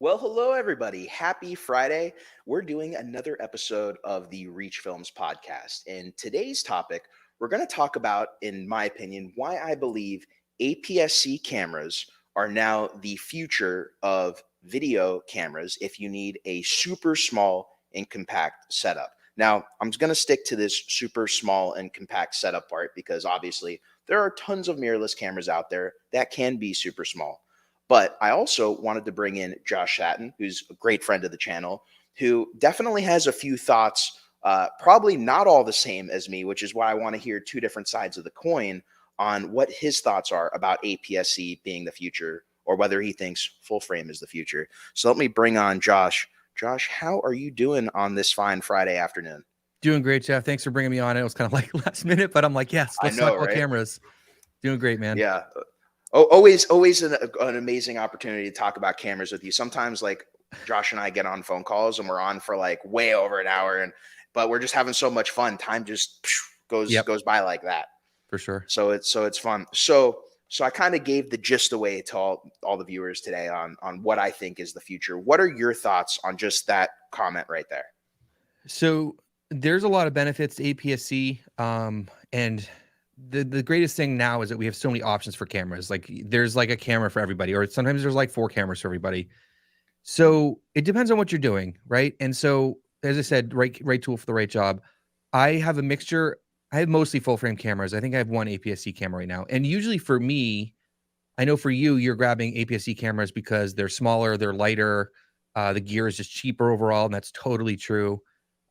Well, hello, everybody. Happy Friday. We're doing another episode of the Reach Films podcast. And today's topic, we're going to talk about, in my opinion, why I believe APS-C cameras are now the future of video cameras if you need a super small and compact setup. Now, I'm going to stick to this super small and compact setup part because obviously there are tons of mirrorless cameras out there that can be super small. But I also wanted to bring in Josh Sattin, who's a great friend of the channel, who definitely has a few thoughts, probably not all the same as me, which is why I want to hear two different sides of the coin on what his thoughts are about APS-C being the future or whether he thinks full frame is the future. So let me bring on Josh. Josh, how are you doing on this fine Friday afternoon? Doing great, Jeff. Thanks for bringing me on. It was kind of like last minute, but I'm like, yes, I let's talk know, about right? cameras. Doing great, man. Yeah. Always an amazing opportunity to talk about cameras with you. Sometimes like Josh and I get on phone calls and we're on for like way over an hour, but we're just having so much fun. Time just goes by like that. For sure. So it's fun. So I kind of gave the gist away to all the viewers today on what I think is the future. What are your thoughts on just that comment right there? So there's a lot of benefits to APS-C. And the greatest thing now is that we have so many options for cameras. Like there's like a camera for everybody, or sometimes there's like 4 cameras for everybody. So it depends on what you're doing, right? And so, as I said, right tool for the right job. I have a mixture. I have mostly full frame cameras. I think I have one APS-C camera right now. And usually for me, I know for you, you're grabbing APS-C cameras because they're smaller, they're lighter, the gear is just cheaper overall, and that's totally true.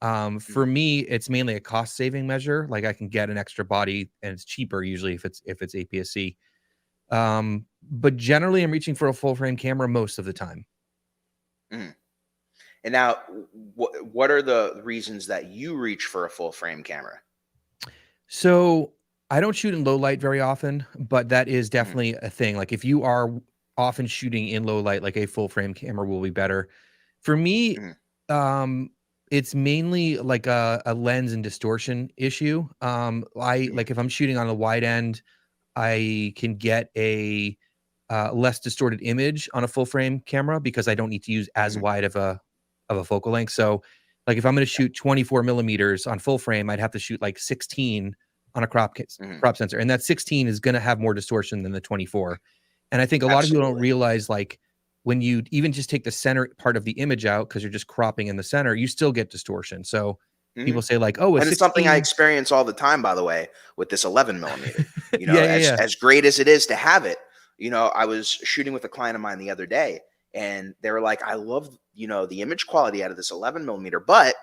For me, it's mainly a cost saving measure. Like I can get an extra body, and it's cheaper usually if it's APS-C. But generally, I'm reaching for a full frame camera most of the time. Mm. And now, what are the reasons that you reach for a full frame camera? So I don't shoot in low light very often, but that is definitely a thing. Like if you are often shooting in low light, like a full frame camera will be better. For me, it's mainly like a lens and distortion issue. Like if I'm shooting on the wide end, I can get a less distorted image on a full frame camera because I don't need to use as wide of a focal length. So like if I'm going to shoot 24 millimeters on full frame, I'd have to shoot like 16 on a crop sensor. And that 16 is going to have more distortion than the 24. And I think a lot of people don't realize, like, when you even just take the center part of the image out, because you're just cropping in the center, you still get distortion. So people say like, oh, and 16... it's something I experience all the time, by the way, with this 11 millimeter, you know, yeah. As great as it is to have it, you know, I was shooting with a client of mine the other day and they were like, I love, you know, the image quality out of this 11 millimeter, but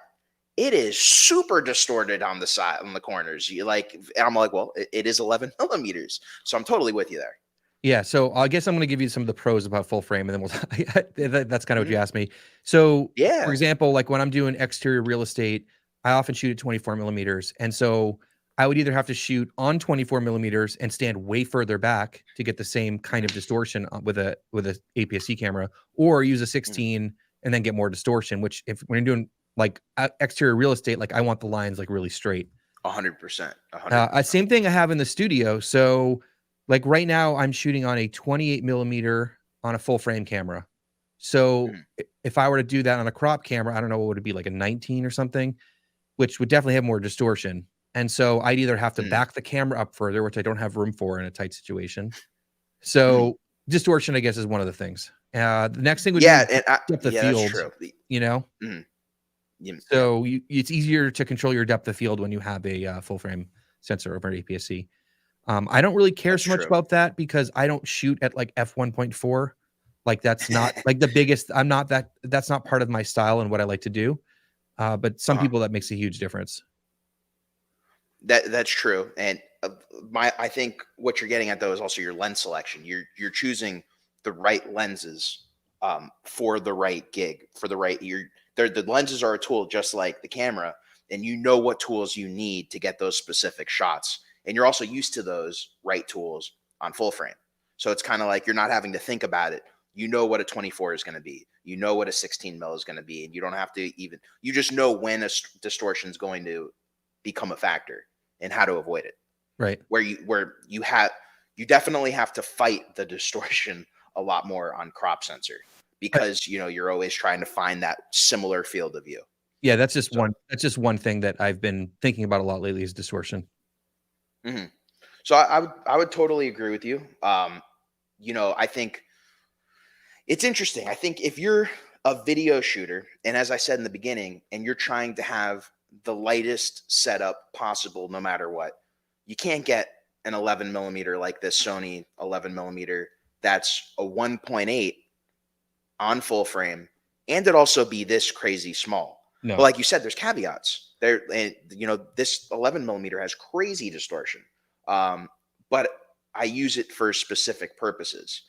it is super distorted on the side, on the corners. You like, and I'm like, well, it is 11 millimeters. So I'm totally with you there. Yeah, so I guess I'm going to give you some of the pros about full frame, and then that's kind of what you asked me. So, for example, like when I'm doing exterior real estate, I often shoot at 24 millimeters, and so I would either have to shoot on 24 millimeters and stand way further back to get the same kind of distortion with a APS-C camera, or use a 16 and then get more distortion. Which, if when you're doing like exterior real estate, like I want the lines like really straight. 100%. Same thing I have in the studio. So like right now I'm shooting on a 28 millimeter on a full frame camera. So if I were to do that on a crop camera, I don't know, what would it be, like a 19 or something, which would definitely have more distortion. And so I'd either have to back the camera up further, which I don't have room for in a tight situation. So distortion, I guess, is one of the things. The next thing would be depth of field, you know? So it's easier to control your depth of field when you have a full frame sensor over at APS-C. I don't really care so much about that because I don't shoot at like f1.4. Like that's not like the biggest. That's not part of my style and what I like to do. But some people, that makes a huge difference. That's true. And I think what you're getting at though is also your lens selection. You're choosing the right lenses for the right gig, for the right. The lenses are a tool just like the camera, and you know what tools you need to get those specific shots. And you're also used to those right tools on full frame. So it's kind of like you're not having to think about it. You know what a 24 is going to be. You know what a 16 mil is going to be. And you don't have to even, you just know when a distortion is going to become a factor and how to avoid it. Right. Where you definitely have to fight the distortion a lot more on crop sensor because, you're always trying to find that similar field of view. Yeah, that's just So, one thing that I've been thinking about a lot lately is distortion. mhm. So I would totally agree with you. I think it's interesting. I think if you're a video shooter, and as I said in the beginning, and you're trying to have the lightest setup possible, no matter what, you can't get an 11 millimeter like this Sony 11 millimeter that's a 1.8 on full frame, and it also be this crazy small. But No. like you said, there's caveats there, and this 11 millimeter has crazy distortion, but I use it for specific purposes.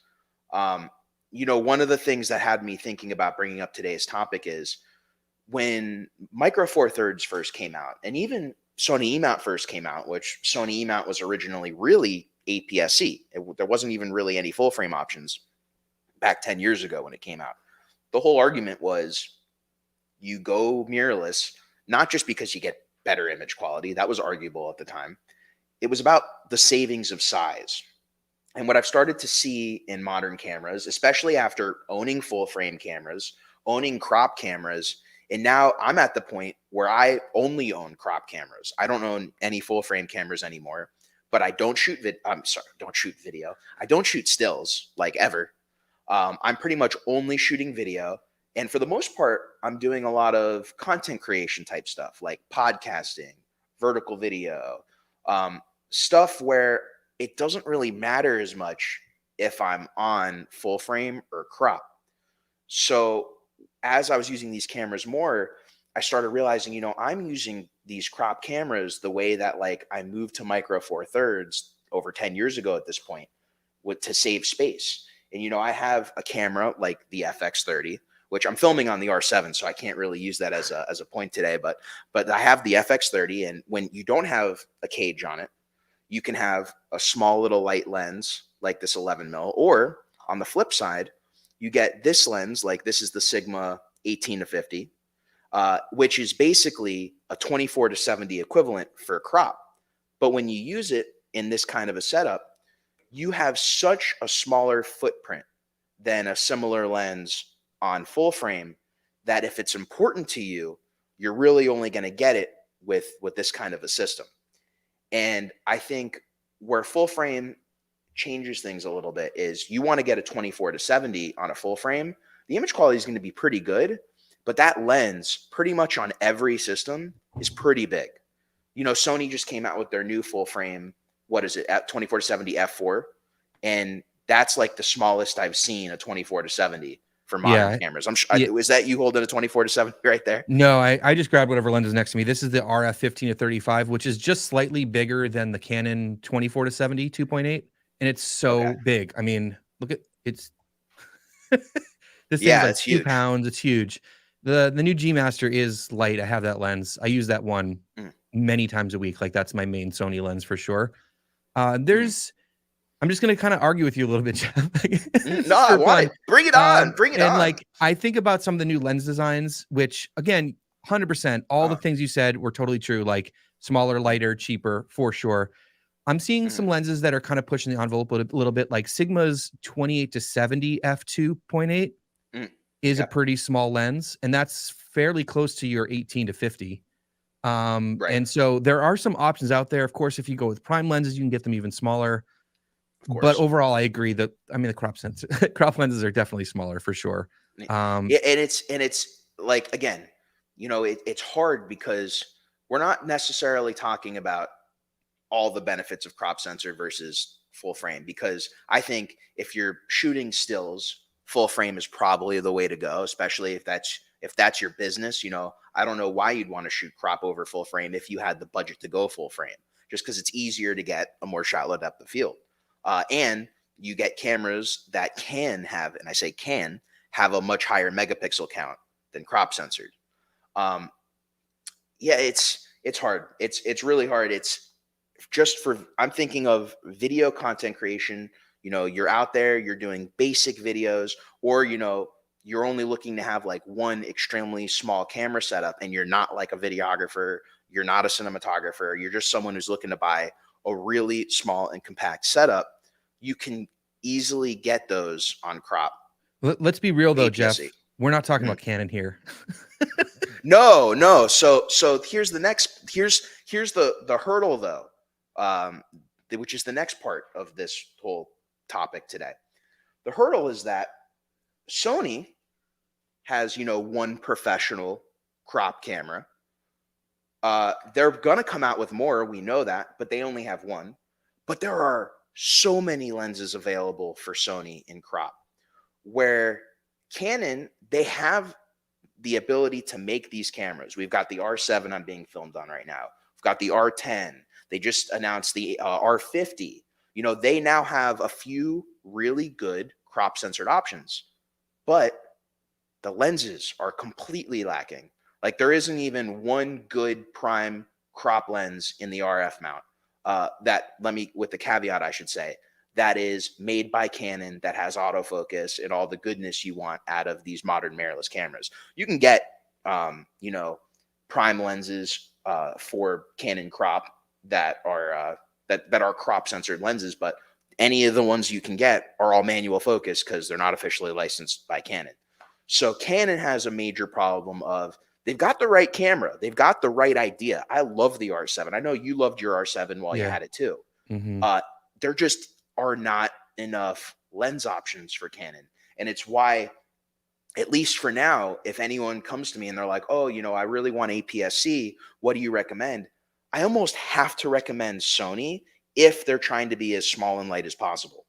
One of the things that had me thinking about bringing up today's topic is when Micro Four Thirds first came out, and even Sony E-mount first came out, which Sony E-mount was originally really APS-C. There wasn't even really any full frame options back 10 years ago when it came out. The whole argument was you go mirrorless, not just because you get better image quality. That was arguable at the time. It was about the savings of size. And what I've started to see in modern cameras, especially after owning full frame cameras, owning crop cameras, and now I'm at the point where I only own crop cameras. I don't own any full frame cameras anymore, but I don't shoot don't shoot video. I don't shoot stills like ever. I'm pretty much only shooting video. And for the most part, I'm doing a lot of content creation type stuff like podcasting, vertical video, stuff where it doesn't really matter as much if I'm on full frame or crop. So as I was using these cameras more, I started realizing, I'm using these crop cameras the way that like I moved to Micro Four Thirds over 10 years ago at this point to save space. And, I have a camera like the FX30, which I'm filming on the R7, so I can't really use that as a point today. But I have the FX30, and when you don't have a cage on it, you can have a small little light lens like this 11 mil, or on the flip side, you get this lens, like this is the Sigma 18-50, which is basically a 24-70 equivalent for crop. But when you use it in this kind of a setup, you have such a smaller footprint than a similar lens on full frame that if it's important to you, you're really only going to get it with this kind of a system. And I think where full frame changes things a little bit is you want to get a 24-70 on a full frame. The image quality is going to be pretty good, but that lens pretty much on every system is pretty big. Sony just came out with their new full frame. What is it at 24-70 f4? And that's like the smallest I've seen a 24-70 for modern cameras. I'm sure. Is that you holding a 24-70 right there? No, I just grabbed whatever lens is next to me. This is the RF 15-35, which is just slightly bigger than the Canon 24-70 2.8, and it's so big. I mean, look at it's. This thing's like 2 pounds. It's huge. The new G Master is light. I have that lens. I use that one many times a week. Like that's my main Sony lens for sure. I'm just going to kind of argue with you a little bit, Jeff. No, I want it. Bring it on. Bring it on. And like, I think about some of the new lens designs, which again, 100%, all the things you said were totally true. Like smaller, lighter, cheaper, for sure. I'm seeing some lenses that are kind of pushing the envelope a little bit. Like Sigma's 28-70 f2.8 is a pretty small lens, and that's fairly close to your 18-50. And so there are some options out there. Of course, if you go with prime lenses, you can get them even smaller. But overall, I agree that the crop lenses are definitely smaller for sure. And it's like, again, it's hard because we're not necessarily talking about all the benefits of crop sensor versus full frame, because I think if you're shooting stills, full frame is probably the way to go, especially if that's your business. I don't know why you'd want to shoot crop over full frame if you had the budget to go full frame, just because it's easier to get a more shallow depth of field. And you get cameras that can have, and I say can, have a much higher megapixel count than crop censored. It's hard. It's really hard. It's just I'm thinking of video content creation. You're out there, you're doing basic videos, or, you're only looking to have like one extremely small camera setup, and you're not like a videographer, you're not a cinematographer, you're just someone who's looking to buy a really small and compact setup. You can easily get those on crop Let's be real though, APS-C. Jeff. We're not talking about Canon here. No. So here's the next. Here's the hurdle though, which is the next part of this whole topic today. The hurdle is that Sony has, one professional crop camera. They're gonna come out with more. We know that, but they only have one. But there are so many lenses available for Sony in crop, where Canon, they have the ability to make these cameras. We've got the R7 I'm being filmed on right now. We've got the R10. They just announced the R50. They now have a few really good crop censored options, but the lenses are completely lacking. Like there isn't even one good prime crop lens in the RF mount. With the caveat, I should say, that is made by Canon, that has autofocus and all the goodness you want out of these modern mirrorless cameras. You can get, prime lenses for Canon crop that are crop censored lenses, but any of the ones you can get are all manual focus because they're not officially licensed by Canon. So Canon has a major problem of they've got the right camera. They've got the right idea. I love the R7. I know you loved your R7 while you had it too. There just are not enough lens options for Canon. And it's why, at least for now, if anyone comes to me and they're like, oh, I really want APS-C, what do you recommend? I almost have to recommend Sony if they're trying to be as small and light as possible.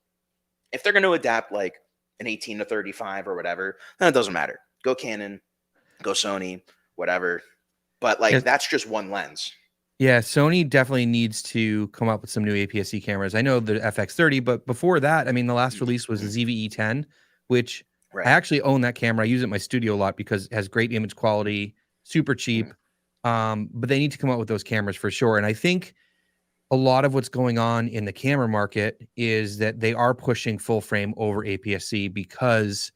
If they're going to adapt like an 18 to 35 or whatever, then it doesn't matter. Go Canon, go Sony, whatever. But that's just one lens. Yeah, Sony definitely needs to come up with some new APS-C cameras. I know the FX30, but before that, I mean, the last release was the ZVE10, which I actually own that camera. I use it in my studio a lot because it has great image quality, super cheap. But they need to come out with those cameras for sure. And I think a lot of what's going on in the camera market is that they are pushing full frame over APS-C because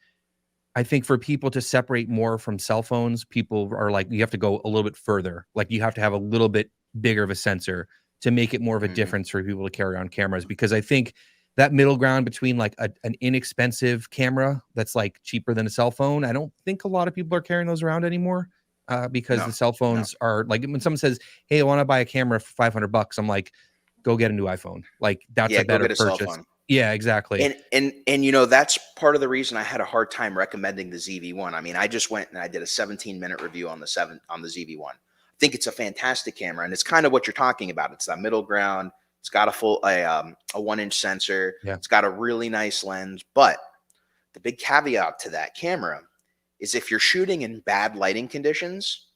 I think for people to separate more from cell phones, people are like, you have to go a little bit further. Like you have to have a little bit bigger of a sensor to make it more of a difference for people to carry on cameras. Because I think that middle ground between like an inexpensive camera that's like cheaper than a cell phone, I don't think a lot of people are carrying those around anymore because the cell phones are like, when someone says, hey, I want to buy a camera for $500, I'm like, go get a new iPhone. Like that's a better purchase. Yeah, exactly. And that's part of the reason I had a hard time recommending the ZV-1. I mean, I just went and I did a 17-minute review on the ZV-1. I think it's a fantastic camera, and it's kind of what you're talking about. It's that middle ground. It's got a 1-inch sensor. Yeah. It's got a really nice lens, but the big caveat to that camera is if you're shooting in bad lighting conditions,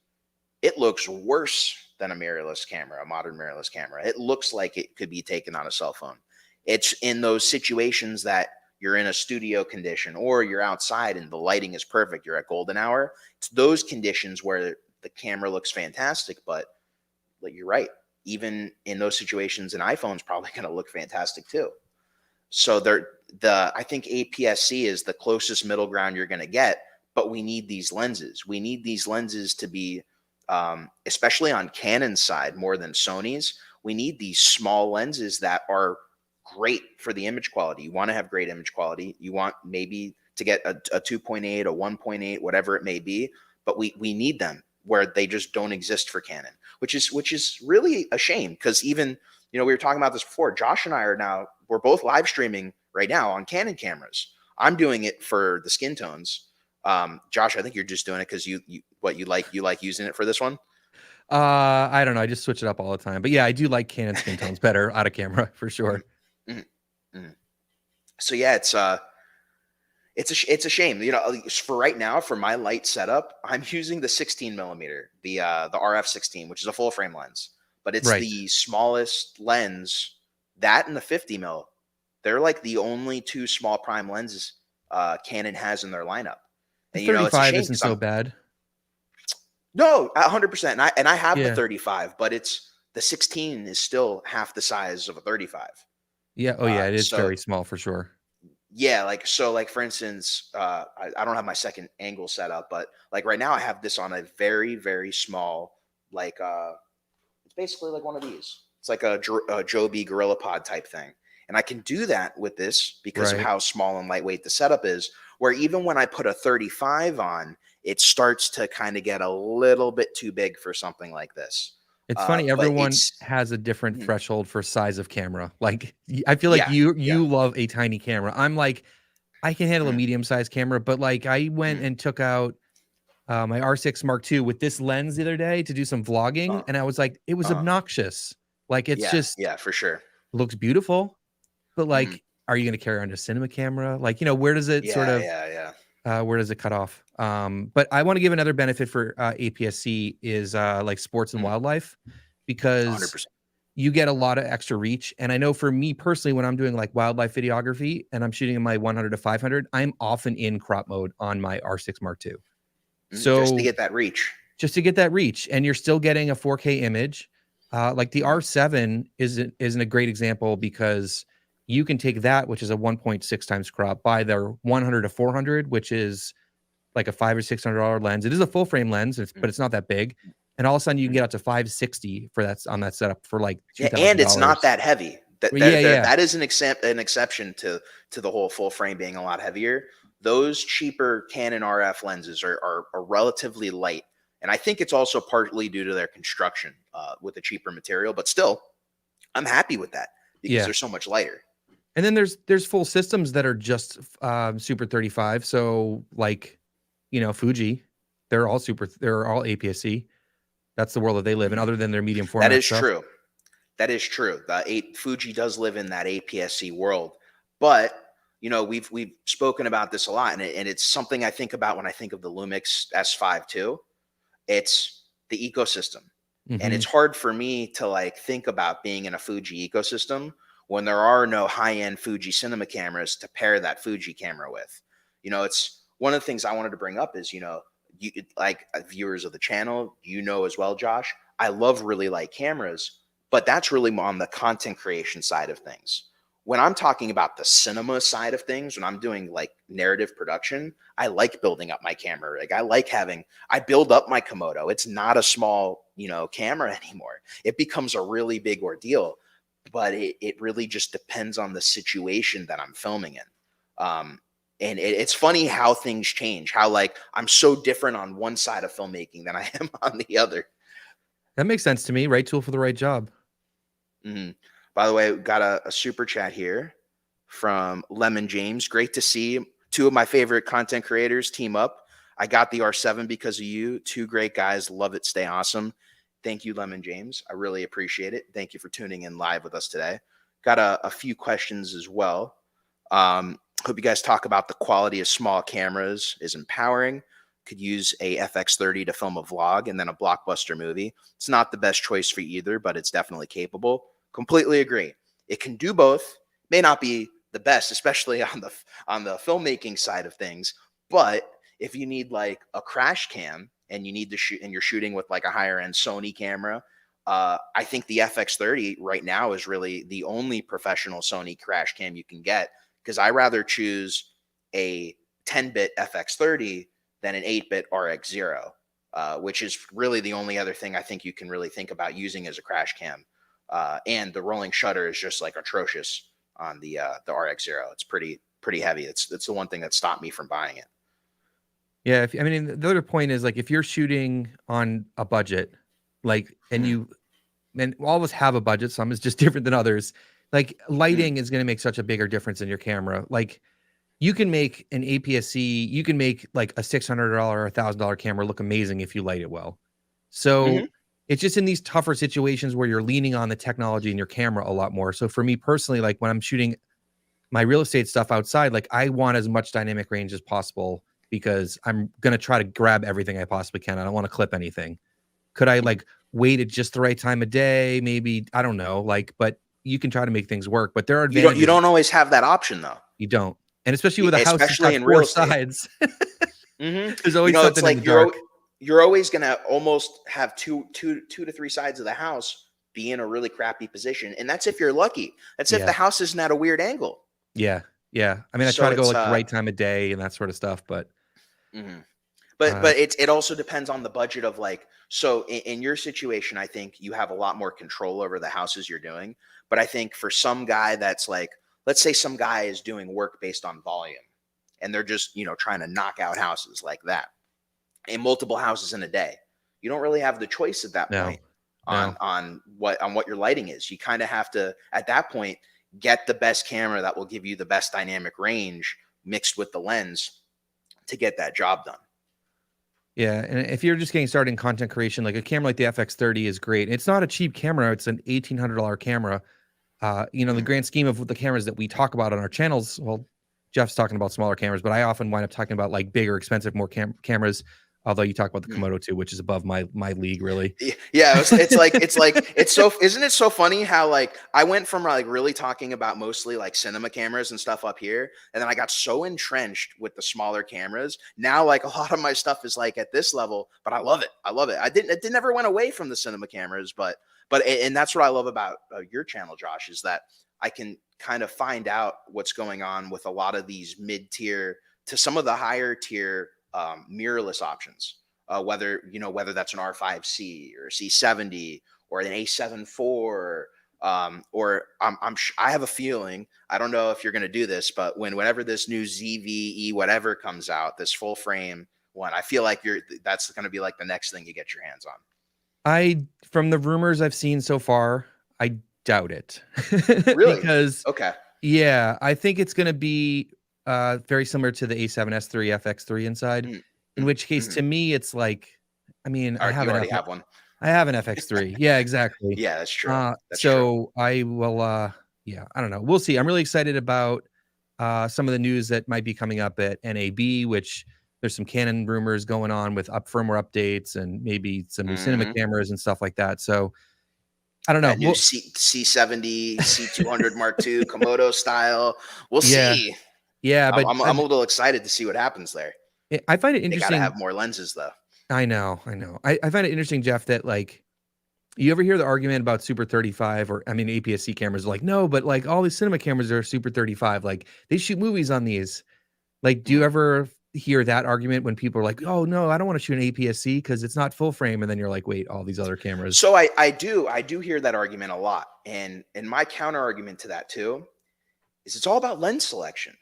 it looks worse than a mirrorless camera, a modern mirrorless camera. It looks like it could be taken on a cell phone. It's in those situations that you're in a studio condition or you're outside and the lighting is perfect. You're at golden hour. It's those conditions where the camera looks fantastic, but you're right. Even in those situations, an iPhone's probably going to look fantastic too. So I think APS-C is the closest middle ground you're going to get, but we need these lenses. We need these lenses to be, especially on Canon's side more than Sony's, we need these small lenses that are great for the image quality. You want to have great image quality. You want maybe to get a 2.8, a 1.8, whatever it may be, but we need them where they just don't exist for Canon, which is really a shame because even, we were talking about this before. Josh and I we're both live streaming right now on Canon cameras. I'm doing it for the skin tones. Josh, I think you're just doing it because you like using it for this one. I don't know. I just switch it up all the time, but yeah, I do like Canon skin tones better out of camera for sure. So yeah, it's a shame. For right now, for my light setup, I'm using the 16 millimeter, the RF 16, which is a full frame lens, but it's the smallest lens. That and the 50 mil, they're like the only two small prime lenses Canon has in their lineup. And the 35 isn't so bad. No, 100%. And I have the 35, but the 16 is still half the size of a 35. Yeah. Oh yeah, it is very small for sure. Yeah, for instance, I don't have my second angle set up, but right now I have this on a very, very small, it's basically like one of these. It's like a Joby Gorilla Pod type thing. And I can do that with this because of how small and lightweight the setup is. where even when I put a 35 on, it starts to kind of get a little bit too big for something like this. It's funny, But everyone it's has a different mhm, threshold for size of camera. Like, I feel like yeah, yeah, you love a tiny camera. I'm like, I can handle a mhm, medium-sized camera, but, like, I went mhm, and took out, my R6 Mark II with this lens the other day to do some vlogging, uh, and I was like, it was uh, obnoxious. Like, it's yeah, just yeah, for sure. looks beautiful, but, Mhm, like, are you gonna carry around a cinema camera? Like, where does it sort yeah, of yeah, yeah, where does it cut off? But I wanna give another benefit for, APS-C is, like, sports and mhm, wildlife, because 100%. you get a lot of extra reach, and I know for me personally, when I'm doing, like, wildlife videography and I'm shooting in my 100 to 500, I'm often in crop mode on my R6 Mark II. Just to So, get that reach. just to get that reach, and you're still getting a 4K image. Like the Mhm, R7 isn't a great example because you can take that, which is a 1.6 times crop, by their 100 to 400, which is like a $500 or $600 lens. It is a full frame lens, mhm, but it's not that big. And all of a sudden, you can mhm. get up to 560 for on that setup for like Yeah, and it's not $2,000. that heavy. That Well, yeah, that that, yeah, that is an exception to the whole full frame being a lot heavier. Those cheaper Canon RF lenses are relatively light, and I think it's also partly due to their construction with a cheaper material. But still, I'm happy with that because yeah. they're so much lighter. And then there's full systems that are just Super 35. So like, Fuji, they're all APS-C. That's the world that they live in, Mhm. other than their medium That format is stuff. true. That is true. Fuji does live in that APS-C world, but we've spoken about this a lot, and it's something I think about when I think of the Lumix S5 too. It's the ecosystem, and Hmm. it's hard for me to like think about being in a Fuji ecosystem when there are no high-end Fuji cinema cameras to pair that Fuji camera with. It's one of the things I wanted to bring up is like viewers of the channel, as well, Josh. I love really light cameras, but that's really more on the content creation side of things. When I'm talking about the cinema side of things, when I'm doing like narrative production, I like building up my camera rig. I build up my Komodo. It's not a small, camera anymore. It becomes a really big ordeal, but it really just depends on the situation that I'm filming in. And it's funny how things change, how like I'm so different on one side of filmmaking than I am on the other. That makes sense to me. Right tool for the right job. Mhm. By the way, we got a super chat here from Lemon James. Great to see two of my favorite content creators team up. I got the R7 because of you. Two great guys. Love it. Stay awesome. Thank you, Lemon James. I really appreciate it. Thank you for tuning in live with us today. Got a few questions as well. Hope you guys talk about the quality of small cameras is empowering. Could use a FX30 to film a vlog and then a blockbuster movie. It's not the best choice for either, but it's definitely capable. Completely agree. It can do both. May not be the best, especially on the filmmaking side of things. But if you need like a crash cam and you need to shoot and you're shooting with like a higher end Sony camera, I think the FX30 right now is really the only professional Sony crash cam you can get, because I rather choose a 10-bit FX30 than an 8-bit RX0, which is really the only other thing I think you can really think about using as a crash cam. And the rolling shutter is just like atrocious on the RX0. It's pretty heavy. It's the one thing that stopped me from buying it. Yeah, I mean, the other point is like if you're shooting on a budget, like, Mhm, and all of us have a budget, some is just different than others. Like mhm, lighting is going to make such a bigger difference in your camera. Like you can make an APS-C, you can make like a $600 or $1,000 camera look amazing if you light it well. mhm, So it's just in these tougher situations where you're leaning on the technology in your camera a lot more. So for me personally, like when I'm shooting my real estate stuff outside, like I want as much dynamic range as possible because I'm going to try to grab everything I possibly can. I don't want to clip anything. Could I mhm. like wait at just the right time of day? Maybe, I don't know, like, but you can try to make things work, but there are You advantages don't always have that option though, you don't. And especially with a house that's especially got in four real estate. sides, Mhm. there's always It's something in the like dark. you're always gonna almost have two to three sides of the house be in a really crappy position, and that's if you're lucky. That's if the Yeah. house isn't at a weird angle. Yeah. Yeah. I mean, I try So to go it's like the right time of day and that sort of stuff, but mhm. But uh it also depends on the budget of like, so in your situation, I think you have a lot more control over the houses you're doing. But I think for some guy that's like, let's say some guy is doing work based on volume, and they're just, trying to knock out houses like that, and multiple houses in a day. You don't really have the choice at that point on what your lighting is. You kind of have to, at that point, get the best camera that will give you the best dynamic range mixed with the lens to get that job done. Yeah, and if you're just getting started in content creation, like a camera like the FX30 is great. It's not a cheap camera. It's an $1,800 camera. The grand scheme of the cameras that we talk about on our channels, well, Jeff's talking about smaller cameras, but I often wind up talking about like bigger, expensive, more cameras. Although you talk about the Komodo too, which is above my league, really. Yeah, isn't it so funny how like I went from like really talking about mostly like cinema cameras and stuff up here, and then I got so entrenched with the smaller cameras. Now like a lot of my stuff is like at this level, but I love it. It never went away from the cinema cameras, but and that's what I love about your channel, Josh, is that I can kind of find out what's going on with a lot of these mid-tier to some of the higher tier mirrorless options, whether that's an R5C or a C70 or an A7 IV, I have a feeling, I don't know if you're going to do this, but whenever this new ZVE whatever comes out, this full frame one, I feel like that's going to be like the next thing you get your hands on. From the rumors I've seen so far, I doubt it. Really? Because okay, yeah, I think it's going to be very similar to the A7S III FX3 inside, in which case to me it's like, I mean, I already have one. I have an FX3. Yeah, exactly. Yeah, that's true. That's true. I will I don't know. We'll see. I'm really excited about some of the news that might be coming up at NAB, which there's some Canon rumors going on with firmware updates and maybe some new cinema cameras and stuff like that. So I don't know. That new C70, C200 Mark II Komodo style. We'll see. Yeah, but I'm a little excited to see what happens there. I find it interesting. They gotta have more lenses, though. I know. I find it interesting, Jeff, that like you ever hear the argument about Super 35 or APS-C cameras? Like, no, but like all these cinema cameras are Super 35. Like they shoot movies on these. Like, do you ever hear that argument when people are like, oh no, I don't want to shoot an APS-C because it's not full frame, and then you're like, wait, all these other cameras. So I do hear that argument a lot, and my counter argument to that too is it's all about lens selection.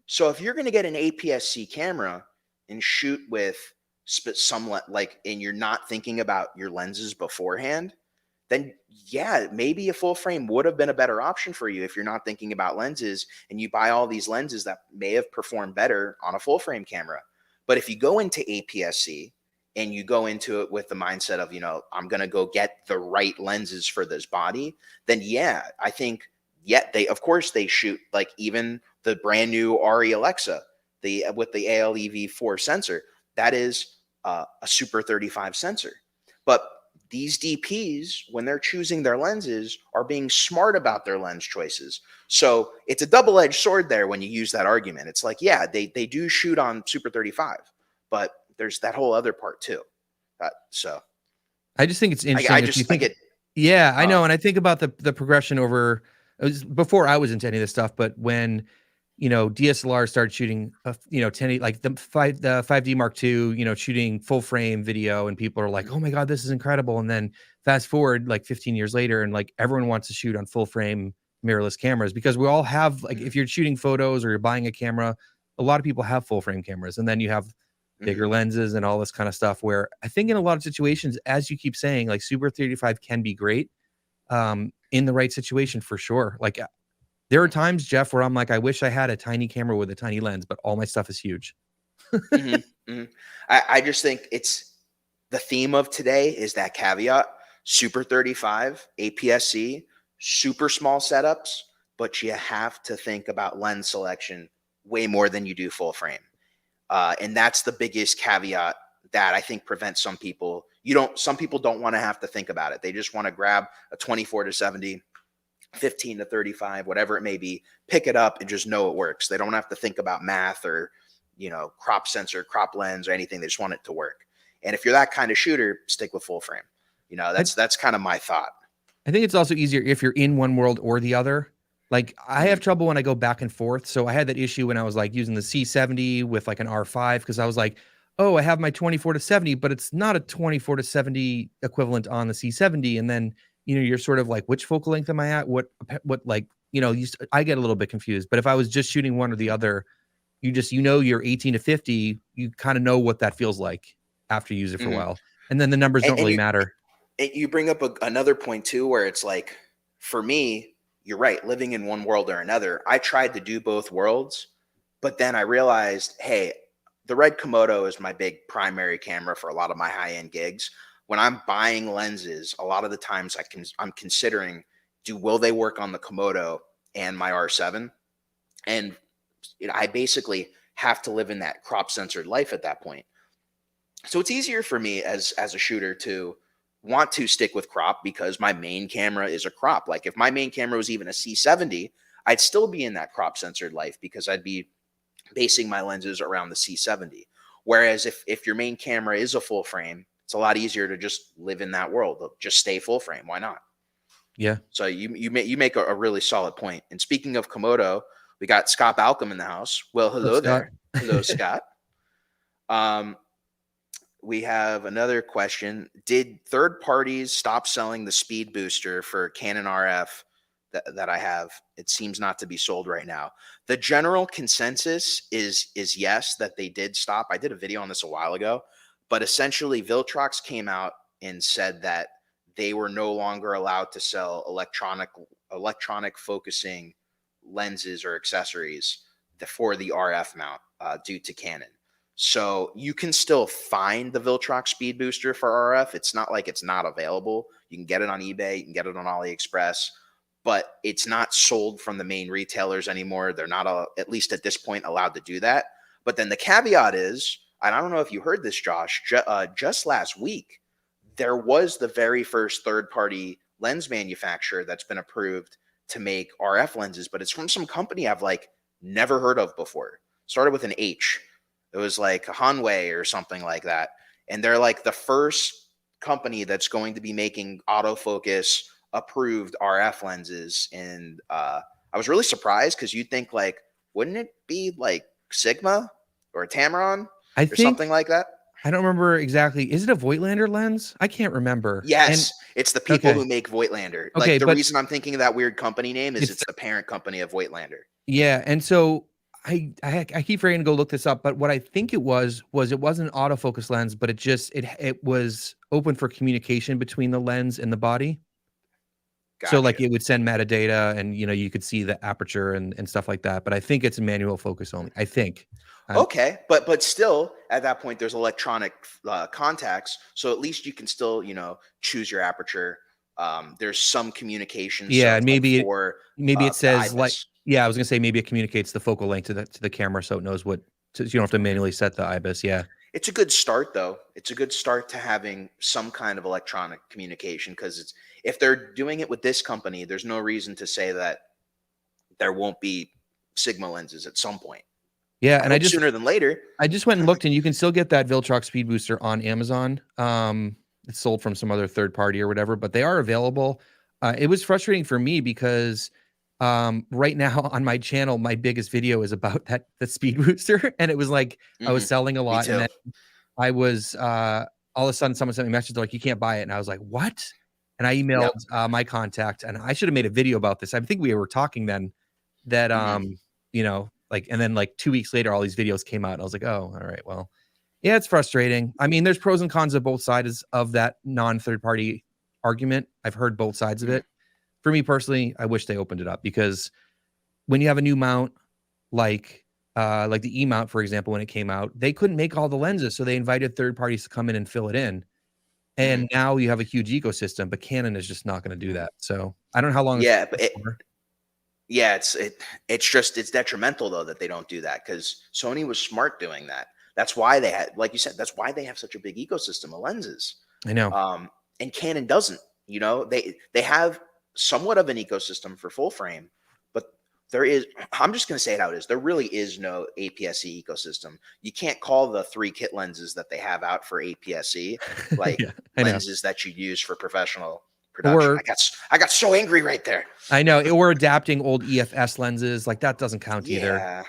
So if you're going to get an APS-C camera and shoot with and you're not thinking about your lenses beforehand, then yeah, maybe a full frame would have been a better option for you if you're not thinking about lenses and you buy all these lenses that may have performed better on a full frame camera. But if you go into APS-C and you go into it with the mindset of, I'm going to go get the right lenses for this body, then yeah, I think, of course they shoot like even the brand new RE Alexa, with the ALEV4 sensor, that is a Super 35 sensor. But these DPs, when they're choosing their lenses, are being smart about their lens choices. So it's a double-edged sword there when you use that argument. It's like, yeah, they do shoot on Super 35, but there's that whole other part too. So I just think it's interesting. I just think it. Yeah, I know. And I think about the progression over, it was before I was into any of this stuff, but when DSLR started shooting, 10, like the 5D Mark II, shooting full frame video, and people are like, oh my God, this is incredible. And then fast forward like 15 years later, and like everyone wants to shoot on full frame mirrorless cameras because we all have, like, if you're shooting photos or you're buying a camera, a lot of people have full frame cameras, and then you have bigger lenses and all this kind of stuff, where I think in a lot of situations, as you keep saying, like Super 35 can be great in the right situation for sure. Like, there are times, Jeff, where I'm like, I wish I had a tiny camera with a tiny lens, but all my stuff is huge. I just think it's the theme of today is that caveat: Super 35, APS-C, super small setups, but you have to think about lens selection way more than you do full frame. And that's the biggest caveat that I think prevents some people. Some people don't want to have to think about it. They just want to grab a 24-70, 15-35, whatever it may be, pick it up and just know it works. They don't have to think about math or, crop sensor, crop lens or anything. They just want it to work. And if you're that kind of shooter, stick with full frame. That's kind of my thought. I think it's also easier if you're in one world or the other. Like, I have trouble when I go back and forth. So I had that issue when I was like using the C70 with like an R5, because I was like, oh, I have my 24-70, but it's not a 24-70 equivalent on the C70. And then, you're sort of like, which focal length am I at? What like, I get a little bit confused. But if I was just shooting one or the other, you just, you're 18 to 50, you kind of know what that feels like after you use it for a while. And then the numbers don't really matter. You bring up another point too, where it's like, for me, you're right, living in one world or another. I tried to do both worlds, but then I realized, hey, the Red Komodo is my big primary camera for a lot of my high-end gigs. When I'm buying lenses, a lot of the times I'm considering, will they work on the Komodo and my R7? And I basically have to live in that crop censored life at that point. So it's easier for me as a shooter to want to stick with crop because my main camera is a crop. Like if my main camera was even a C70, I'd still be in that crop censored life because I'd be basing my lenses around the C70. Whereas if your main camera is a full frame, it's a lot easier to just live in that world. Just stay full frame. Why not? Yeah. So you make a really solid point. And speaking of Komodo, we got Scott Falcam in the house. Well, hello there. Hello, Scott. We have another question. Did third parties stop selling the speed booster for Canon RF that I have? It seems not to be sold right now. The general consensus is yes, that they did stop. I did a video on this a while ago, but essentially Viltrox came out and said that they were no longer allowed to sell electronic focusing lenses or accessories for the RF mount due to Canon. So you can still find the Viltrox speed booster for RF. It's not like it's not available. You can get it on eBay, you can get it on AliExpress, but it's not sold from the main retailers anymore. They're not, at least at this point, allowed to do that. But then the caveat is, and I don't know if you heard this, Josh, just last week, there was the very first third-party lens manufacturer that's been approved to make RF lenses, but it's from some company I've never heard of before. Started with an H. It was like Hanwei or something like that. And they're like the first company that's going to be making autofocus approved RF lenses. And I was really surprised because you'd think wouldn't it be like Sigma or Tamron or something like that? I don't remember exactly. Is it a Voigtlander lens? I can't remember. Yes, it's the people who make Voigtlander. Okay, the reason I'm thinking of that weird company name is it's the parent company of Voigtlander. Yeah, and so I keep forgetting to go look this up, but what I think it was it wasn't an autofocus lens, but it was open for communication between the lens and the body. Gotcha. So it would send metadata and you could see the aperture and stuff like that. But I think it's a manual focus only. I think. Okay, but still at that point there's electronic contacts, so at least you can still choose your aperture. There's some communication. Yeah, and maybe it says I was gonna say maybe it communicates the focal length to the camera, so it knows what. So you don't have to manually set the IBIS. Yeah, it's a good start though. It's a good start to having some kind of electronic communication because if they're doing it with this company, there's no reason to say that there won't be Sigma lenses at some point. Yeah, and sooner than later. I just went and looked, and you can still get that Viltrox speed booster on Amazon. It's sold from some other third party or whatever, but they are available. It was frustrating for me because right now on my channel, my biggest video is about the speed booster, and it was I was selling a lot, and then I was all of a sudden someone sent me a message like, "You can't buy it," and I was like, "What?" And I emailed my contact, and I should have made a video about this. I think we were talking then that and then 2 weeks later, all these videos came out. And I was like, oh, all right, well, yeah, it's frustrating. I mean, there's pros and cons of both sides of that non-third party argument. I've heard both sides of it. For me personally, I wish they opened it up because when you have a new mount, like the E mount, for example, when it came out, they couldn't make all the lenses. So they invited third parties to come in and fill it in. And now you have a huge ecosystem, but Canon is just not going to do that. So I don't know how long. Yeah, but it's detrimental though that they don't do that because Sony was smart doing that. That's why they had, like you said, that's why they have such a big ecosystem of lenses. I know. And Canon doesn't. They have somewhat of an ecosystem for full frame, but I'm just going to say it how it is. There really is no APS-C ecosystem. You can't call the 3 kit lenses that they have out for APS-C lenses that you use for professional production. I got so angry right there. I know. We're adapting old EFS lenses. That doesn't count either.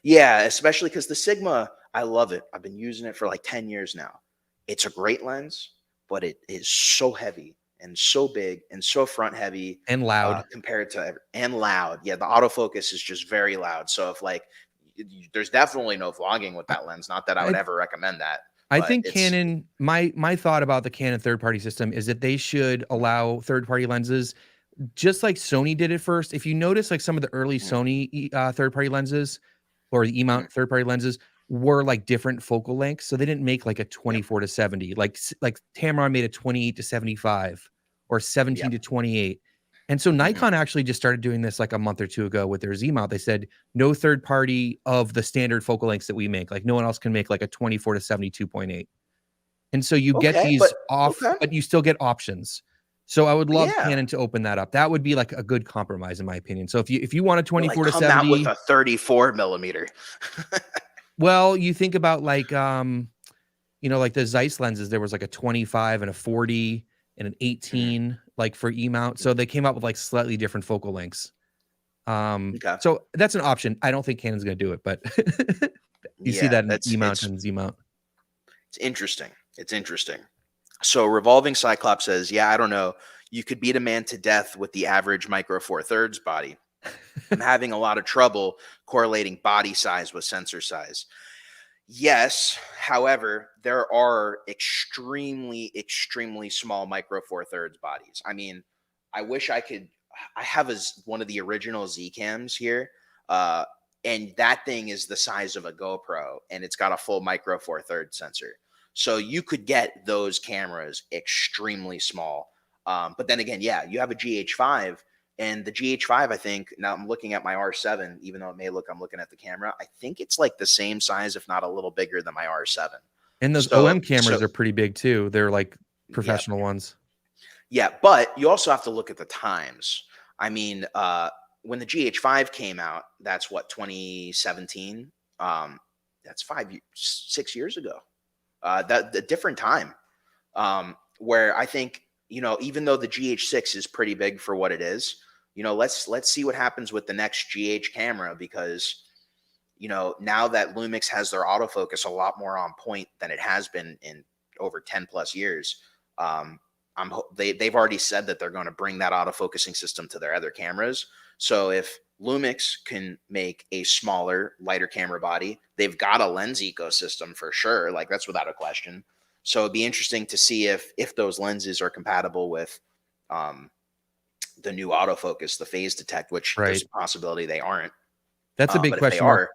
Yeah, especially because the Sigma, I love it. I've been using it for 10 years now. It's a great lens, but it is so heavy and so big and so front heavy and loud compared to and loud. Yeah, the autofocus is just very loud. So if there's definitely no vlogging with that lens. Not that I would ever recommend that. I But think Canon, my thought about the Canon third-party system is that they should allow third-party lenses, just like Sony did at first. If you notice, like some of the early Sony third-party lenses or the E-mount third-party lenses were like different focal lengths, so they didn't make like a 24 to 70. Like Tamron made a 28 to 75 or 17 to 28. And so Nikon actually just started doing this like a month or two ago with their Z-mount. They said no third party of the standard focal lengths that we make. Like no one else can make like a 24 to 72.8. And so you get these but you still get options. So I would love Canon to open that up. That would be like a good compromise in my opinion. So if you want a 24 to 70, come out with a 34 millimeter. Well, you think about like you know, like the Zeiss lenses, there was like a 25 and a 40 and an 18 like for E-mount. So they came out with like slightly different focal lengths. So that's an option. I don't think Canon's going to do it, but you see that in E-mount and Z-mount. It's interesting. It's interesting. So Revolving Cyclops says, yeah, I don't know. You could beat a man to death with the average Micro Four Thirds body. I'm having a lot of trouble correlating body size with sensor size. Yes, however, there are extremely, extremely small Micro Four Thirds bodies. I mean, I wish I could. I have one of the original Z cams here, and that thing is the size of a GoPro, and it's got a full Micro Four Thirds sensor. So you could get those cameras extremely small. But then again, yeah, you have a GH5. And the GH5, I think, now I'm looking at my R7, even though it may look, I'm looking at the camera. I think it's like the same size, if not a little bigger than my R7. And those OM cameras are pretty big too. They're like professional ones. Yeah, but you also have to look at the times. I mean, when the GH5 came out, that's what, 2017? That's 6 years ago. That a different time. Where I think, you know, even though the GH6 is pretty big for what it is, you know, let's see what happens with the next GH camera, because, you know, now that Lumix has their autofocus a lot more on point than it has been in over 10 plus years, they've already said that they're going to bring that autofocusing system to their other cameras. So if Lumix can make a smaller, lighter camera body, they've got a lens ecosystem for sure. Like that's without a question. So it'd be interesting to see if those lenses are compatible with the new autofocus, the phase detect, which there's a possibility they aren't. That's a big question mark.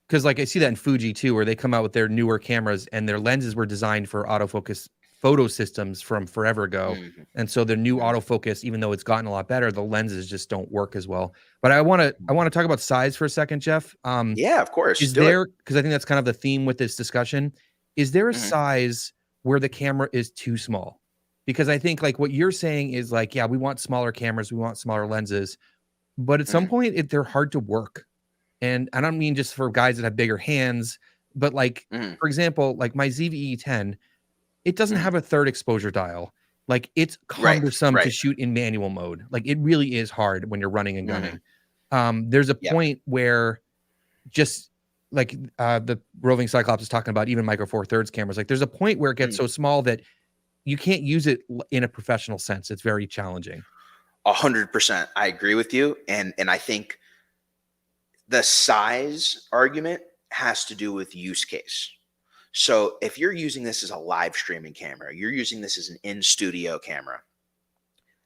Because like I see that in Fuji too, where they come out with their newer cameras and their lenses were designed for autofocus photo systems from forever ago. And so the new autofocus, even though it's gotten a lot better, the lenses just don't work as well. But I want to talk about size for a second, Jeff. Yeah, of course. Is there, because I think that's kind of the theme with this discussion, is there a size where the camera is too small? Because I think like what you're saying is like, yeah, we want smaller cameras, we want smaller lenses, but at some point they're hard to work. And I don't mean just for guys that have bigger hands, but like, for example, like my ZVE10, it doesn't have a third exposure dial. Like it's cumbersome to shoot in manual mode. Like it really is hard when you're running and gunning. There's a point where just like the Roving Cyclops is talking about, even Micro Four Thirds cameras, like there's a point where it gets so small that you can't use it in a professional sense. It's very challenging. 100%. I agree with you. And I think the size argument has to do with use case. So if you're using this as a live streaming camera, you're using this as an in-studio camera,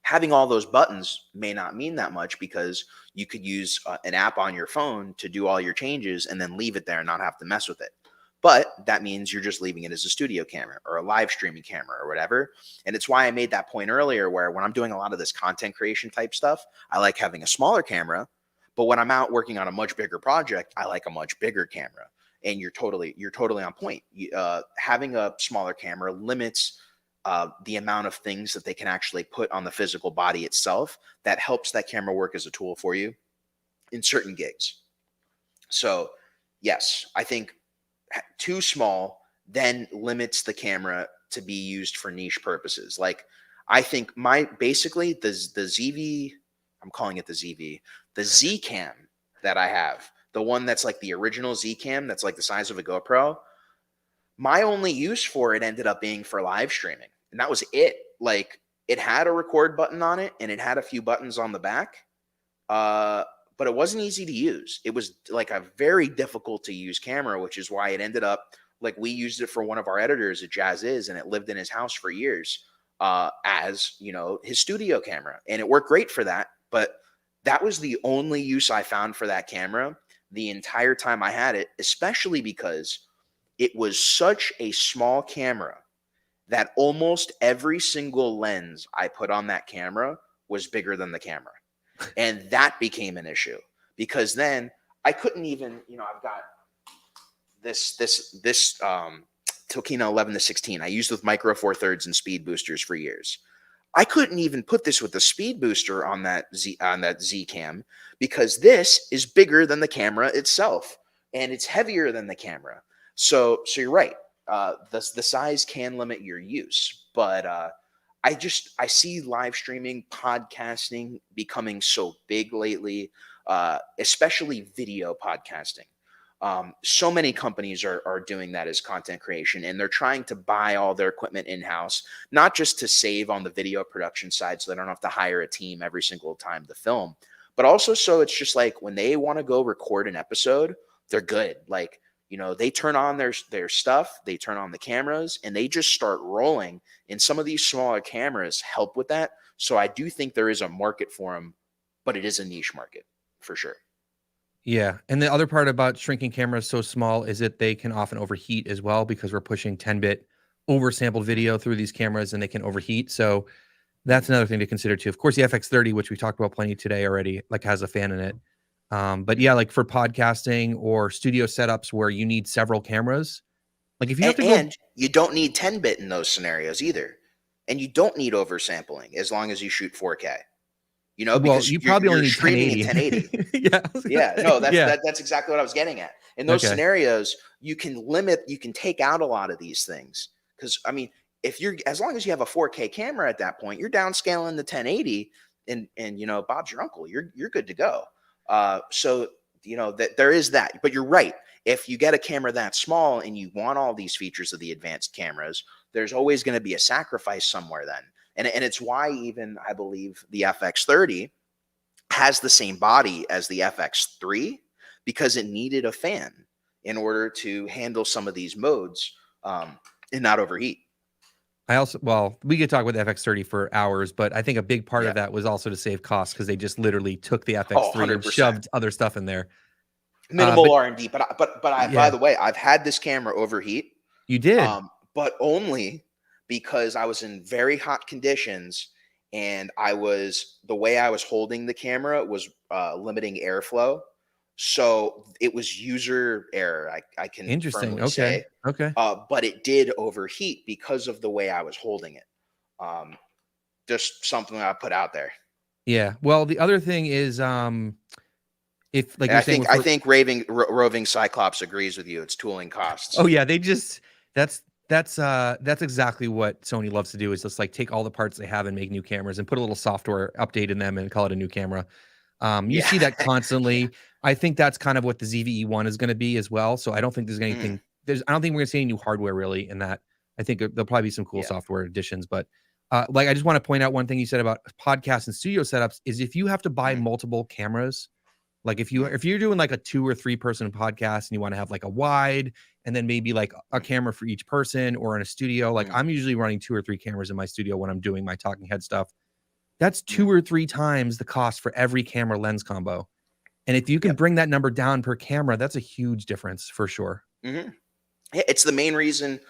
having all those buttons may not mean that much, because you could use an app on your phone to do all your changes and then leave it there and not have to mess with it. But that means you're just leaving it as a studio camera or a live streaming camera or whatever. And it's why I made that point earlier, where when I'm doing a lot of this content creation type stuff, I like having a smaller camera. But when I'm out working on a much bigger project, I like a much bigger camera. And you're totally on point. Having a smaller camera limits the amount of things that they can actually put on the physical body itself that helps that camera work as a tool for you in certain gigs. So yes, I think too small then limits the camera to be used for niche purposes. Like I think basically the ZV, I'm calling it the ZV, the Z cam that I have, the one that's like the original Z cam, that's like the size of a GoPro, my only use for it ended up being for live streaming. And that was it. Like it had a record button on it and it had a few buttons on the back. But but it wasn't easy to use. It was like a very difficult to use camera, which is why it ended up like we used it for one of our editors at Jazz Is, and it lived in his house for years as, you know, his studio camera. And it worked great for that. But that was the only use I found for that camera the entire time I had it, especially because it was such a small camera that almost every single lens I put on that camera was bigger than the camera. And that became an issue because then I couldn't even, you know, I've got this Tokina 11-16. I used with micro four thirds and speed boosters for years. I couldn't even put this with the speed booster on that Z cam because this is bigger than the camera itself and it's heavier than the camera. So you're right. The size can limit your use, but I see live streaming, podcasting becoming so big lately, especially video podcasting. So many companies are doing that as content creation, and they're trying to buy all their equipment in-house, not just to save on the video production side so they don't have to hire a team every single time to film, but also so it's just like when they want to go record an episode, they're good. Like, you know, they turn on their stuff, they turn on the cameras, and they just start rolling. And some of these smaller cameras help with that. So I do think there is a market for them, but it is a niche market for sure. Yeah. And the other part about shrinking cameras so small is that they can often overheat as well because we're pushing 10-bit oversampled video through these cameras and they can overheat. So that's another thing to consider too. Of course, the FX30, which we talked about plenty today already, like has a fan in it. But yeah, like for podcasting or studio setups where you need several cameras, like if you have to go, and you don't need 10-bit in those scenarios either. And you don't need oversampling as long as you shoot 4K. You know, well, because you probably you're only need streaming in 1080. Yeah, no, that's exactly what I was getting at. In those scenarios, you can take out a lot of these things. Because I mean, as long as you have a 4K camera at that point, you're downscaling the 1080, and you know, Bob's your uncle. You're good to go. So you know that there is that. But you're right. If you get a camera that small and you want all these features of the advanced cameras, there's always going to be a sacrifice somewhere then. And it's why even I believe the FX30 has the same body as the FX3 because it needed a fan in order to handle some of these modes and not overheat. We could talk about the FX30 for hours, but I think a big part of that was also to save costs because they just literally took the FX3 and shoved other stuff in there. Minimal R&D, but by the way, I've had this camera overheat. You did, but only because I was in very hot conditions and the way I was holding the camera was limiting airflow. So it was user error. I can firmly say. Okay. But it did overheat because of the way I was holding it. Just something I put out there. Yeah. Well, the other thing is, if like I think roving Cyclops agrees with you. It's tooling costs. Oh yeah, that's exactly what Sony loves to do is just like take all the parts they have and make new cameras and put a little software update in them and call it a new camera. You see that constantly. I think that's kind of what the ZVE1 is going to be as well. So I don't think there's anything. I don't think we're going to see any new hardware really in that. I think there'll probably be some cool software additions, but like I just want to point out one thing you said about podcasts and studio setups is if you have to buy multiple cameras. Like if you're doing like a 2 or 3 person podcast and you want to have like a wide and then maybe like a camera for each person or in a studio, like I'm usually running 2 or 3 cameras in my studio when I'm doing my talking head stuff. That's 2 or 3 times the cost for every camera lens combo. And if you can bring that number down per camera, that's a huge difference for sure. It's the main reason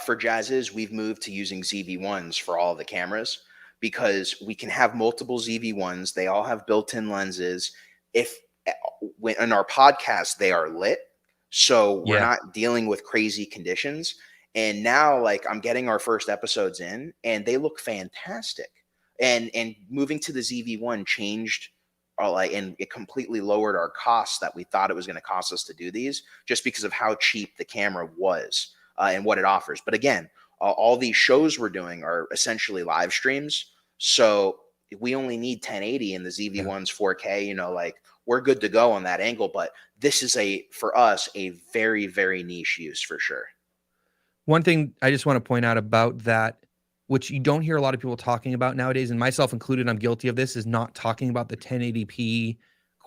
for Jazz Is we've moved to using ZV1s for all the cameras because we can have multiple ZV1s. They all have built-in lenses. When in our podcast they are lit, so we're not dealing with crazy conditions. And now, like I'm getting our first episodes in, and they look fantastic. And moving to the ZV1 changed, and it completely lowered our costs that we thought it was going to cost us to do these, just because of how cheap the camera was and what it offers. But again, all these shows we're doing are essentially live streams, so we only need 1080 and the ZV1's 4K. You know, like we're good to go on that angle. But this is for us a very, very niche use for sure. One thing I just want to point out about that, which you don't hear a lot of people talking about nowadays, and myself included, I'm guilty of this, is not talking about the 1080p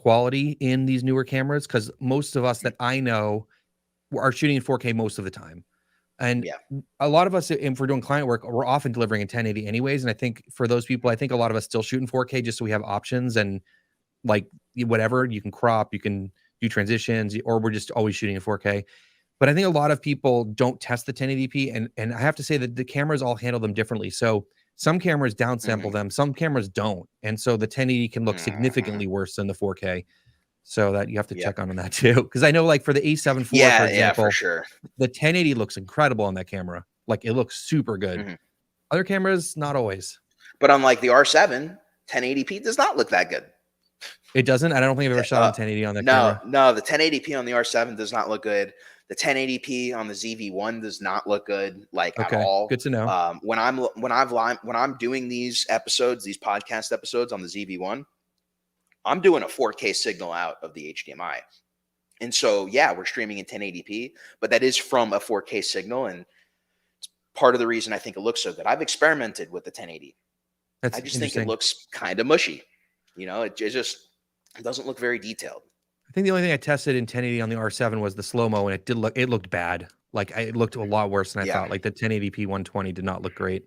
quality in these newer cameras, because most of us that I know are shooting in 4K most of the time. And Yeah. a lot of us, if we're doing client work, we're often delivering in 1080 anyways. And I think for those people, I think a lot of us still shoot in 4K just so we have options, and like whatever, you can crop, you can do transitions, or we're just always shooting in 4K. But I think a lot of people don't test the 1080p, and I have to say that the cameras all handle them differently. So some cameras downsample them, some cameras don't, and so the 1080 can look significantly worse than the 4K. So that you have to Yep. check on that too, because I know, like for the A7 IV, for Yeah, example, for sure. the 1080 looks incredible on that camera. Like it looks super good. Other cameras, not always. But on like the R7, 1080p does not look that good. It doesn't. I don't think I've ever shot on 1080 on that camera. No, the 1080p on the R7 does not look good. The 1080p on the ZV-1 does not look good, like at all. Good to know. When I'm doing these episodes, these podcast episodes on the ZV-1, I'm doing a 4K signal out of the HDMI. And so, yeah, we're streaming in 1080p, but that is from a 4K signal. And it's part of the reason I think it looks so good. I've experimented with the 1080. I just think it looks kind of mushy. You know, it just doesn't look very detailed. I think the only thing I tested in 1080 on the R7 was the slow-mo, and it looked bad. Like it looked a lot worse than I thought. Like the 1080p 120 did not look great.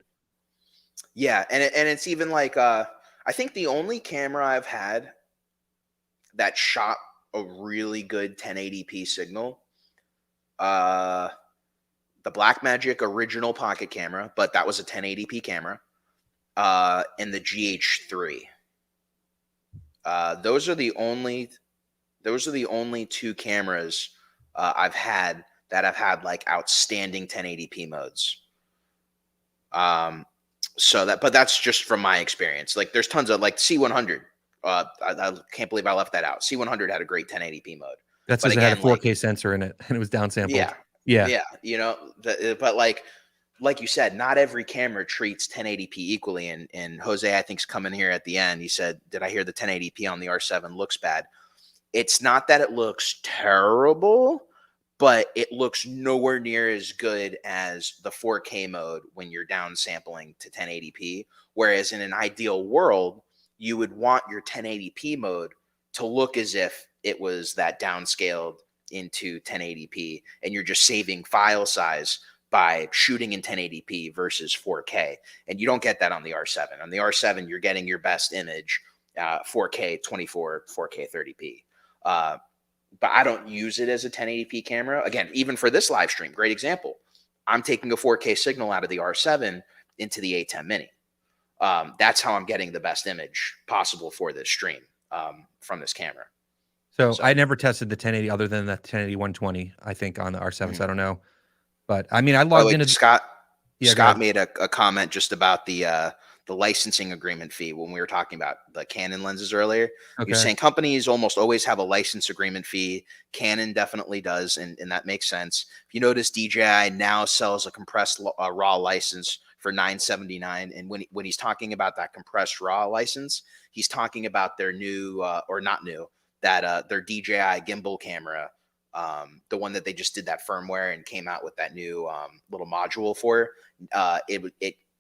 Yeah, and it's even like I think the only camera I've had that shot a really good 1080p signal, the Blackmagic original pocket camera, but that was a 1080p camera, and the GH3. Those are the only two cameras I've had that have had like outstanding 1080p modes. But that's just from my experience. Like there's tons of like C100. I can't believe I left that out. C100 had a great 1080p mode. That's because it had a 4K sensor in it and it was downsampled. Yeah. You know, but like you said, not every camera treats 1080p equally. And Jose, I think, is coming here at the end. He said, "Did I hear the 1080p on the R7 looks bad?" It's not that it looks terrible, but it looks nowhere near as good as the 4K mode when you're downsampling to 1080p. Whereas in an ideal world, you would want your 1080p mode to look as if it was that downscaled into 1080p, and you're just saving file size by shooting in 1080p versus 4K. And you don't get that on the R7. On the R7, you're getting your best image, 4K 24, 4K 30p. But I don't use it as a 1080p camera. Again, even for this live stream, great example. I'm taking a 4K signal out of the R7 into the A10 Mini. That's how I'm getting the best image possible for this stream from this camera. So I never tested the 1080 other than the 1080 120, I think, on the R7. So I don't know. But I mean, I logged into Scott. Yeah, Scott made a comment just about the licensing agreement fee when we were talking about the Canon lenses earlier. Okay. You're saying companies almost always have a license agreement fee. Canon definitely does, and that makes sense. If you notice, DJI now sells a compressed RAW license for $979, and when he's talking about that compressed RAW license, he's talking about their new or not new, that their DJI gimbal camera, the one that they just did that firmware and came out with that new little module for.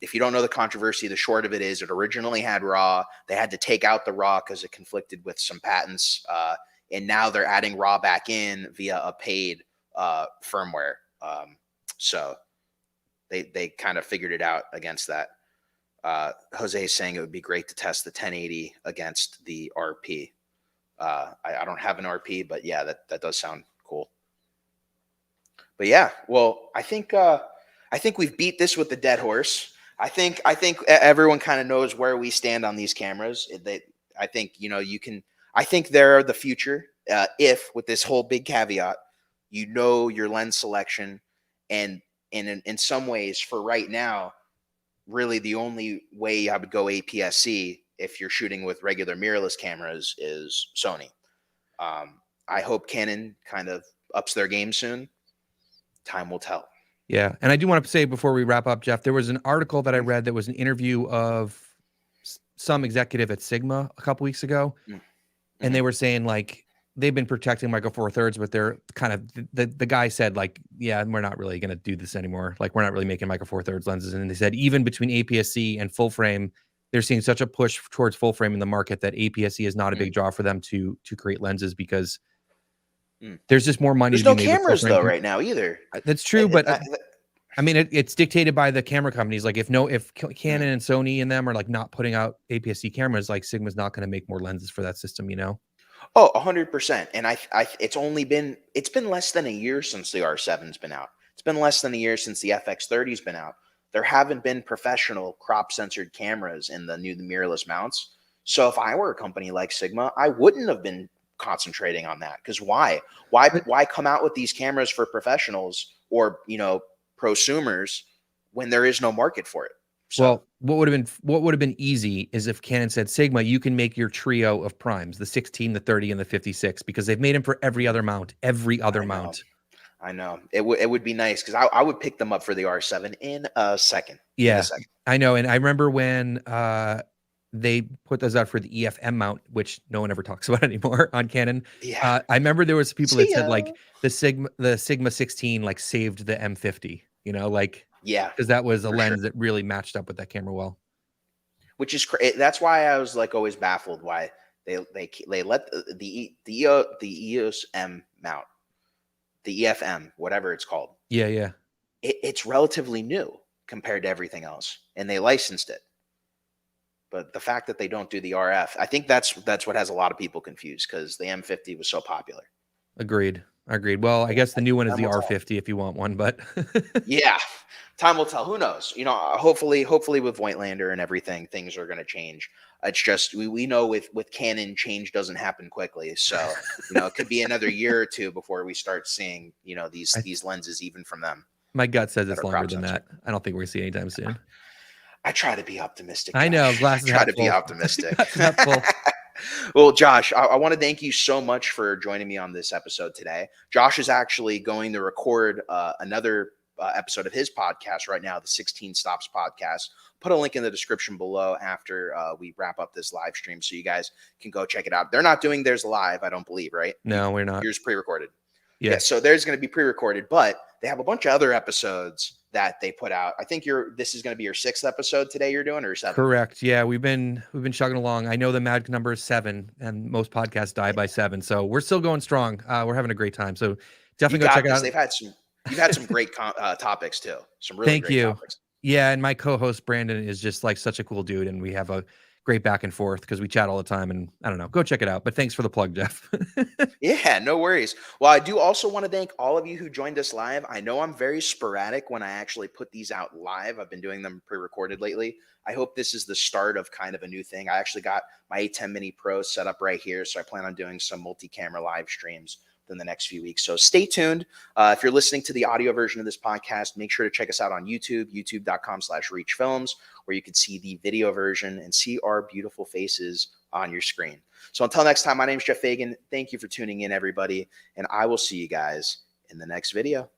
If you don't know the controversy, the short of it is it originally had RAW. They had to take out the RAW because it conflicted with some patents, and now they're adding RAW back in via a paid firmware. So they kind of figured it out against that. Jose is saying it would be great to test the 1080 against the RP. I don't have an RP, but yeah, that does sound cool. But yeah, well, I think we've beat this with the dead horse. I think everyone kind of knows where we stand on these cameras. I think, you know, I think they're the future. If with this whole big caveat, you know, your lens selection, and in some ways for right now, really the only way I would go APS-C if you're shooting with regular mirrorless cameras is Sony. I hope Canon kind of ups their game soon. Time will tell. Yeah. And I do want to say before we wrap up, Jeff, there was an article that I read that was an interview of some executive at Sigma a couple weeks ago. And they were saying like, they've been protecting Micro Four Thirds, but they're kind of, the guy said like, yeah, we're not really going to do this anymore. Like we're not really making Micro Four Thirds lenses. And they said, even between APS-C and full frame, they're seeing such a push towards full frame in the market that APS-C is not a big draw for them to create lenses, because there's just more money There's to no be made with cameras full-frame though right now either. That's true, but I mean, it's dictated by the camera companies. Like if Canon and Sony and them are like not putting out APS-C cameras, like Sigma's not going to make more lenses for that system, you know? Oh, 100%. And it's been less than a year since the R7's been out. It's been less than a year since the FX30's been out. There haven't been professional crop censored cameras in the new mirrorless mounts. So if I were a company like Sigma, I wouldn't have been concentrating on that. Because why come out with these cameras for professionals or, you know, prosumers when there is no market for it? So, well, what would have been easy is if Canon said, Sigma, you can make your trio of primes, the 16, the 30, and the 56, because they've made them for every other mount, mount. I know. It would be nice, because I would pick them up for the R7 in a second. Yeah, I know. And I remember when they put those out for the EFM mount, which no one ever talks about anymore on Canon. Yeah. I remember there was people that said like the Sigma 16 like saved the M50, you know, like, yeah, because that was a lens that really matched up with that camera well. Which is that's why I was like always baffled why they let the EOS M mount, the EFM, whatever it's called. Yeah. It's relatively new compared to everything else, and they licensed it. But the fact that they don't do the RF, I think that's what has a lot of people confused, because the M50 was so popular. Agreed. Well, I guess the new one is the R50 if you want one, but yeah, time will tell. Who knows? You know, hopefully with Voigtlander and everything, things are going to change. It's just we know with Canon, change doesn't happen quickly. So you know, it could be another year or two before we start seeing, you know, these lenses even from them. My gut says it's longer than that. I don't think we're going to see anytime soon. I try to be optimistic. I know. Glasses try to be optimistic. Full. Well, Josh, I want to thank you so much for joining me on this episode today. Josh is actually going to record another episode of his podcast right now, the 16 Stops podcast. Put a link in the description below after we wrap up this live stream, so you guys can go check it out. They're not doing theirs live, I don't believe, right? No, we're not. Yours pre-recorded. Yeah, so there's going to be pre-recorded, but they have a bunch of other episodes that they put out. I think this is going to be your 6th episode today you're doing, or 7th? Correct. Yeah, we've been chugging along. I know the magic number is 7, and most podcasts die by 7. So we're still going strong. We're having a great time. So definitely go check it out. You've had some great topics too. Some really great topics. Yeah, and my co-host Brandon is just like such a cool dude, and we have a great back and forth because we chat all the time, and I don't know, go check it out. But thanks for the plug, Jeff. Yeah, no worries. Well, I do also want to thank all of you who joined us live. I know I'm very sporadic when I actually put these out live. I've been doing them pre-recorded lately. I hope this is the start of kind of a new thing. I actually got my A10 Mini Pro set up right here, so I plan on doing some multi-camera live streams in the next few weeks. So stay tuned. If you're listening to the audio version of this podcast, make sure to check us out on YouTube, youtube.com/reachfilms, where you can see the video version and see our beautiful faces on your screen. So until next time, my name is Jeff Fagan. Thank you for tuning in, everybody, and I will see you guys in the next video.